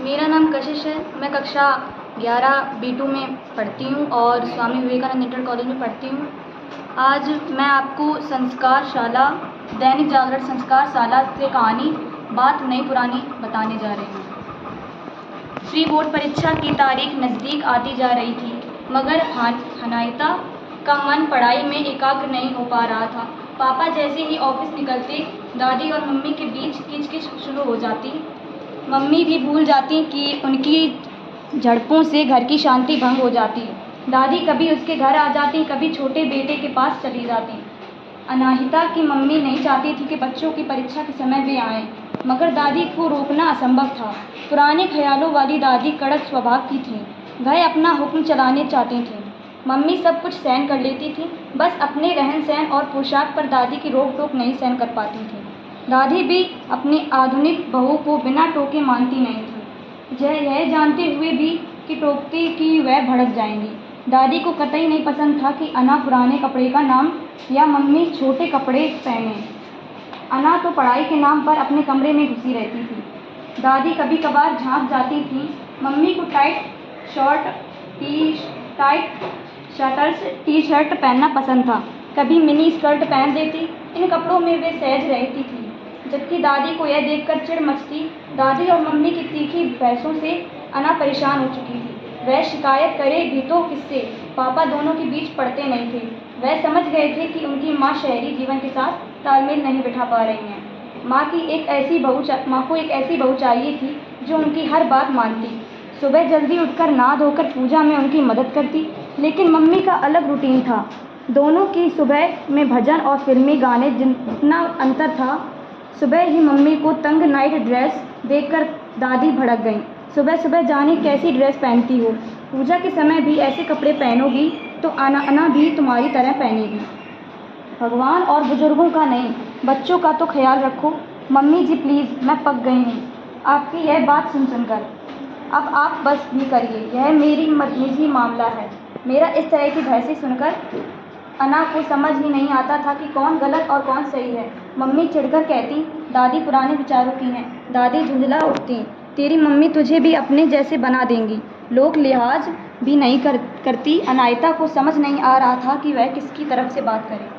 मेरा नाम कशिश है। मैं कक्षा 11 B2 में पढ़ती हूँ और स्वामी विवेकानंद इंटर कॉलेज में पढ़ती हूँ। आज मैं आपको संस्कारशाला दैनिक जागरण संस्कारशाला से कहानी बात नई पुरानी बताने जा रही हूँ। प्री बोर्ड परीक्षा की तारीख नज़दीक आती जा रही थी, मगर हनायता का मन पढ़ाई में एकाग्र नहीं हो पा रहा था। पापा जैसे ही ऑफिस निकलते, दादी और मम्मी के बीच किचकिच शुरू हो जाती। मम्मी भी भूल जाती कि उनकी झड़पों से घर की शांति भंग हो जाती। दादी कभी उसके घर आ जाती, कभी छोटे बेटे के पास चली जाती। अनाहिता की मम्मी नहीं चाहती थी कि बच्चों की परीक्षा के समय वे आएं, मगर दादी को रोकना असंभव था। पुराने ख्यालों वाली दादी कड़क स्वभाव की थी। वह अपना हुक्म चलाने चाहती थी। मम्मी सब कुछ सहन कर लेती थी, बस अपने रहन सहन और पोशाक पर दादी की रोक टोक नहीं सहन कर पाती थी। दादी भी अपनी आधुनिक बहू को बिना टोके मानती नहीं थी, यह जानते हुए भी कि टोकते कि वह भड़क जाएंगी। दादी को कतई नहीं पसंद था कि अना पुराने कपड़े का नाम या मम्मी छोटे कपड़े पहने। अना तो पढ़ाई के नाम पर अपने कमरे में घुसी रहती थी। दादी कभी कभार झांक जाती थी। मम्मी को टाइट टी शर्ट पहनना पसंद था, कभी मिनी स्कर्ट पहन देती। इन कपड़ों में वे सहज रहती थी, जबकि दादी को यह देखकर चिढ़ मचती। दादी और मम्मी की तीखी बहसों से अना परेशान हो चुकी थी। वह शिकायत करे भी तो किससे? पापा दोनों के बीच पड़ते नहीं थे। वह समझ गए थे कि उनकी माँ शहरी जीवन के साथ तालमेल नहीं बिठा पा रही हैं। माँ को एक ऐसी बहू चाहिए थी जो उनकी हर बात मानती, सुबह जल्दी उठकर नहा धोकर पूजा में उनकी मदद करती। लेकिन मम्मी का अलग रूटीन था। दोनों की सुबह में भजन और फिल्मी गाने जितना अंतर था। सुबह ही मम्मी को तंग नाइट ड्रेस देखकर दादी भड़क गई। सुबह सुबह जाने कैसी ड्रेस पहनती हो? पूजा के समय भी ऐसे कपड़े पहनोगी तो अना भी तुम्हारी तरह पहनेगी। भगवान और बुजुर्गों का नहीं, बच्चों का तो ख्याल रखो। मम्मी जी प्लीज़, मैं पक गई हूँ आपकी यह बात सुनकर। अब आप बस भी करिए, यह मेरी निजी मामला है। मेरा इस तरह की बहसें सुनकर अना को समझ ही नहीं आता था कि कौन गलत और कौन सही है। मम्मी चिढ़कर कहती, दादी पुराने विचारों की हैं। दादी झुंझला उठती, तेरी मम्मी तुझे भी अपने जैसे बना देंगी। लोग लिहाज भी नहीं करती। अनायता को समझ नहीं आ रहा था कि वह किसकी तरफ से बात करे।